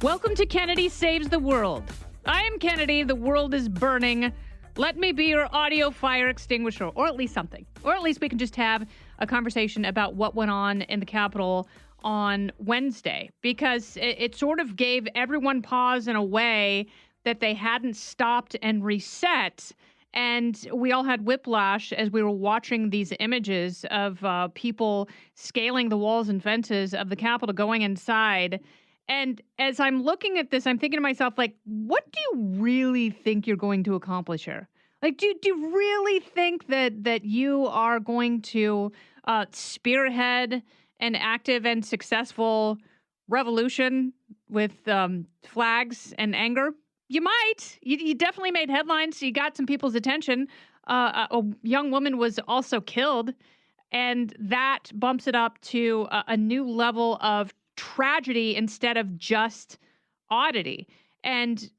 Welcome to Kennedy Saves the World. I am Kennedy. The world is burning. Let me be your audio fire extinguisher, or at least something. Or at least we can just have a conversation about what went on in the Capitol on Wednesday, because it sort of gave everyone pause in a way that they hadn't stopped and reset. And we all had whiplash as we were watching these images of people scaling the walls and fences of the Capitol, going inside. And as I'm looking at this, I'm thinking to myself, like, what do you really think you're going to accomplish here? Like, do you really think that you are going to spearhead an active and successful revolution with flags and anger? You might. You definitely made headlines. You got some people's attention. A young woman was also killed, and that bumps it up to a new level of tragedy instead of just oddity. And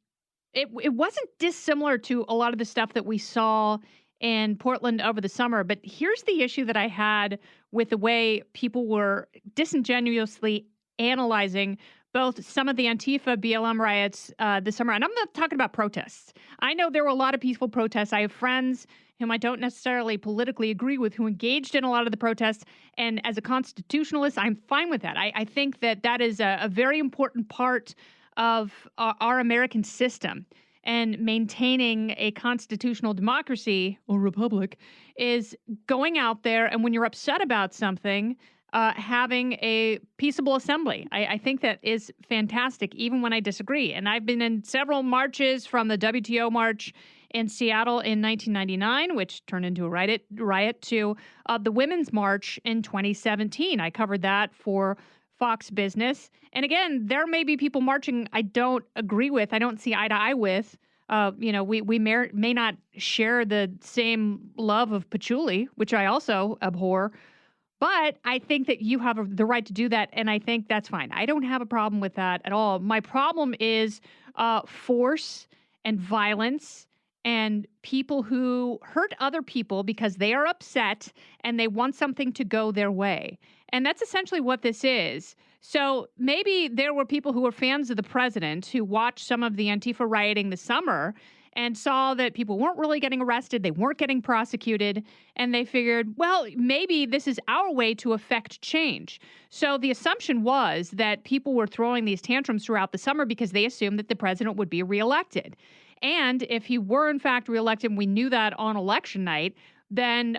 it wasn't dissimilar to a lot of the stuff that we saw in Portland over the summer. But here's the issue that I had with the way people were disingenuously analyzing both some of the Antifa BLM riots this summer. And I'm not talking about protests. I know there were a lot of peaceful protests. I have friends whom I don't necessarily politically agree with who engaged in a lot of the protests. And as a constitutionalist, I'm fine with that. I think that is a very important part of our American system. And maintaining a constitutional democracy or republic is going out there, and when you're upset about something, having a peaceable assembly. I think that is fantastic, even when I disagree. And I've been in several marches, from the WTO march in Seattle in 1999, which turned into a riot, to the Women's March in 2017. I covered that for Fox Business. And again, there may be people marching I don't agree with, I don't see eye to eye with. We may not share the same love of patchouli, which I also abhor. But I think that you have the right to do that, and I think that's fine. I don't have a problem with that at all. My problem is force and violence and people who hurt other people because they are upset and they want something to go their way. And that's essentially what this is. So maybe there were people who were fans of the president who watched some of the Antifa rioting this summer and saw that people weren't really getting arrested, they weren't getting prosecuted, and they figured, well, maybe this is our way to affect change. So the assumption was that people were throwing these tantrums throughout the summer because they assumed that the president would be reelected. And if he were in fact reelected, and we knew that on election night, then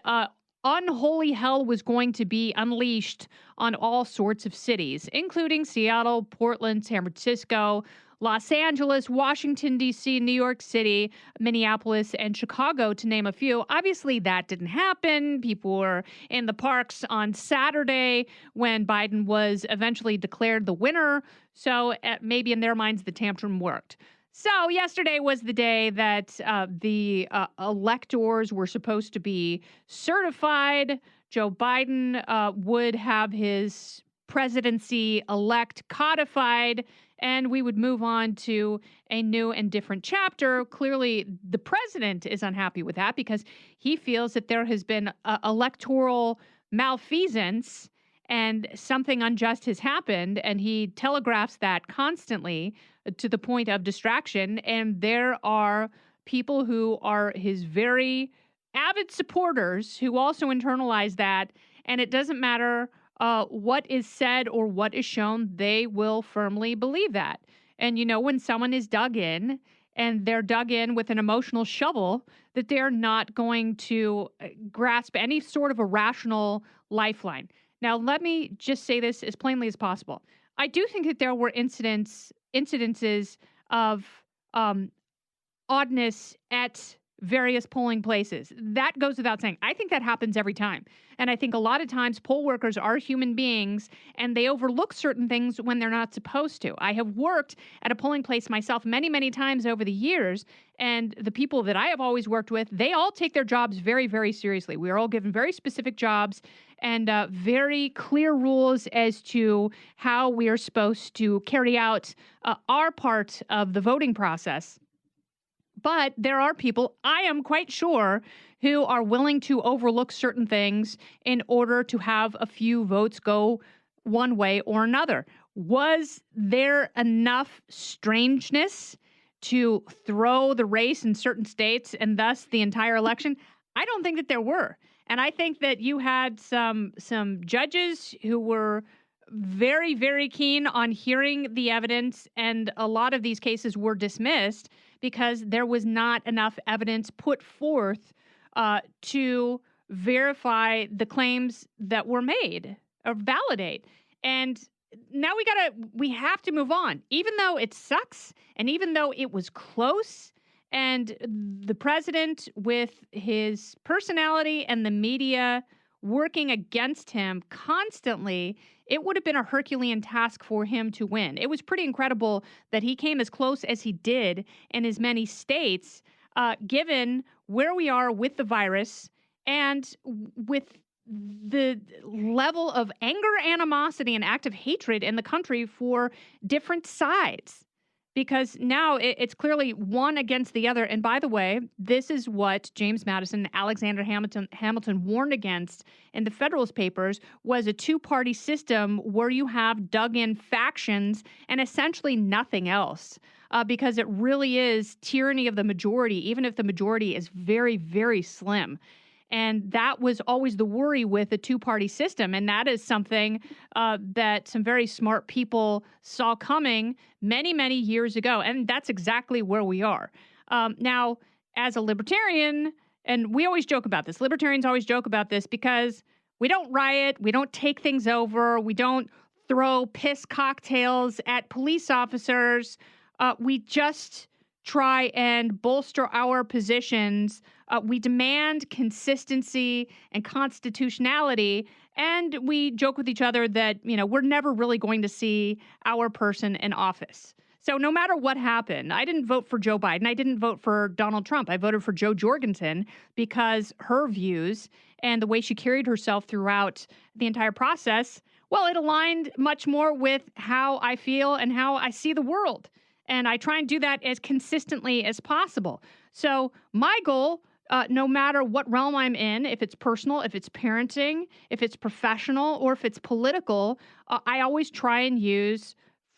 unholy hell was going to be unleashed on all sorts of cities, including Seattle, Portland, San Francisco, Los Angeles, Washington, D.C., New York City, Minneapolis, and Chicago, to name a few. Obviously, that didn't happen. People were in the parks on Saturday when Biden was eventually declared the winner. So maybe in their minds, the tantrum worked. So yesterday was the day that the electors were supposed to be certified. Joe Biden would have his presidency-elect codified, and we would move on to a new and different chapter. Clearly, the president is unhappy with that because he feels that there has been electoral malfeasance and something unjust has happened, and he telegraphs that constantly to the point of distraction. And there are people who are his very avid supporters who also internalize that, and it doesn't matter what is said or what is shown, they will firmly believe that. And when someone is dug in, and they're dug in with an emotional shovel, that they're not going to grasp any sort of a rational lifeline. Now, let me just say this as plainly as possible. I do think that there were incidences of oddness at various polling places. That goes without saying. I think that happens every time. And I think a lot of times poll workers are human beings and they overlook certain things when they're not supposed to. I have worked at a polling place myself many, many times over the years. And the people that I have always worked with, they all take their jobs very, very seriously. We are all given very specific jobs and very clear rules as to how we are supposed to carry out our part of the voting process. But there are people, I am quite sure, who are willing to overlook certain things in order to have a few votes go one way or another. Was there enough strangeness to throw the race in certain states and thus the entire election? I don't think that there were. And I think that you had some judges who were very, very keen on hearing the evidence, and a lot of these cases were dismissed because there was not enough evidence put forth to verify the claims that were made or validate. And now we have to move on, even though it sucks and even though it was close. And the president, with his personality and the media working against him constantly, it would have been a Herculean task for him to win. It was pretty incredible that he came as close as he did in as many states, given where we are with the virus and with the level of anger, animosity, and active hatred in the country for different sides. Because now it's clearly one against the other. And by the way, this is what James Madison and Alexander Hamilton warned against in the Federalist Papers, was a two-party system where you have dug-in factions and essentially nothing else. Because it really is tyranny of the majority, even if the majority is very, very slim. And that was always the worry with the two-party system. And that is something that some very smart people saw coming many, many years ago. And that's exactly where we are. Now, as a libertarian, and we always joke about this, libertarians always joke about this because we don't riot, we don't take things over, we don't throw piss cocktails at police officers. We just try and bolster our positions. We demand consistency and constitutionality, and we joke with each other that, we're never really going to see our person in office. So no matter what happened, I didn't vote for Joe Biden. I didn't vote for Donald Trump. I voted for Jo Jorgensen because her views and the way she carried herself throughout the entire process, well, it aligned much more with how I feel and how I see the world. And I try and do that as consistently as possible. So my goal, no matter what realm I'm in, if it's personal, if it's parenting, if it's professional, or if it's political, I always try and use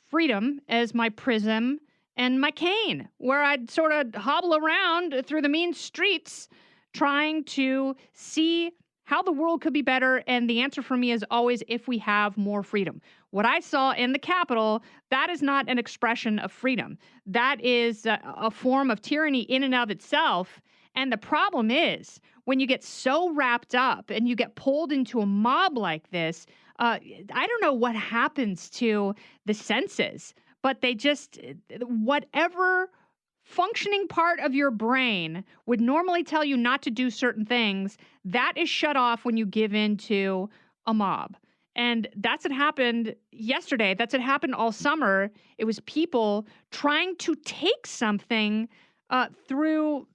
freedom as my prism and my cane, where I'd sort of hobble around through the mean streets trying to see how the world could be better. And the answer for me is always if we have more freedom. What I saw in the Capitol, that is not an expression of freedom. That is a form of tyranny in and of itself. And the problem is when you get so wrapped up and you get pulled into a mob like this, I don't know what happens to the senses, but they just, whatever functioning part of your brain would normally tell you not to do certain things, that is shut off when you give in to a mob. And that's what happened yesterday. That's what happened all summer. It was people trying to take something through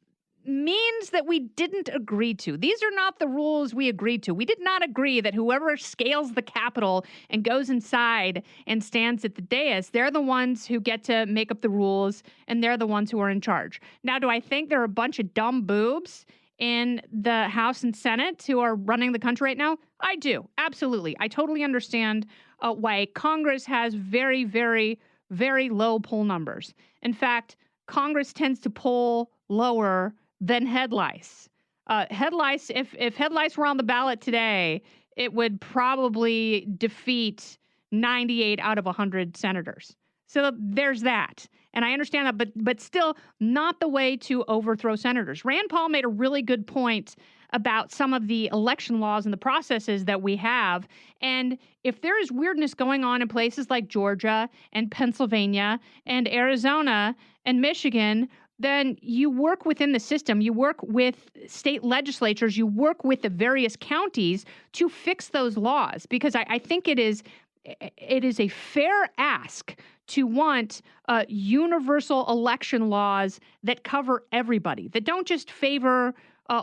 means that we didn't agree to. These are not the rules we agreed to. We did not agree that whoever scales the Capitol and goes inside and stands at the dais, they're the ones who get to make up the rules, and they're the ones who are in charge. Now, do I think there are a bunch of dumb boobs in the House and Senate who are running the country right now? I do. Absolutely. I totally understand why Congress has very, very, very low poll numbers. In fact, Congress tends to poll lower than head lice. Head lice, if head lice were on the ballot today, it would probably defeat 98 out of 100 senators. So there's that. And I understand that, but still not the way to overthrow senators. Rand Paul made a really good point about some of the election laws and the processes that we have. And if there is weirdness going on in places like Georgia and Pennsylvania and Arizona and Michigan, then you work within the system, you work with state legislatures, you work with the various counties to fix those laws. Because I think it is a fair ask to want universal election laws that cover everybody, that don't just favor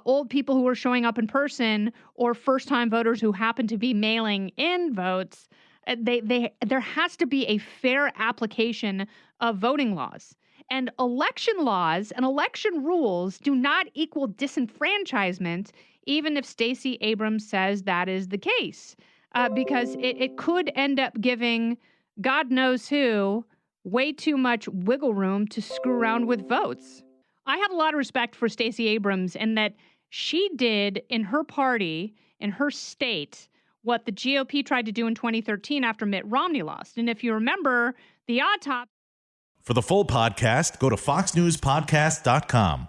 old people who are showing up in person or first-time voters who happen to be mailing in votes. There has to be a fair application of voting laws. And election laws and election rules do not equal disenfranchisement, even if Stacey Abrams says that is the case, because it could end up giving God knows who way too much wiggle room to screw around with votes. I have a lot of respect for Stacey Abrams and that she did in her party, in her state, what the GOP tried to do in 2013 after Mitt Romney lost. And if you remember, the autopsy. For the full podcast, go to foxnewspodcast.com.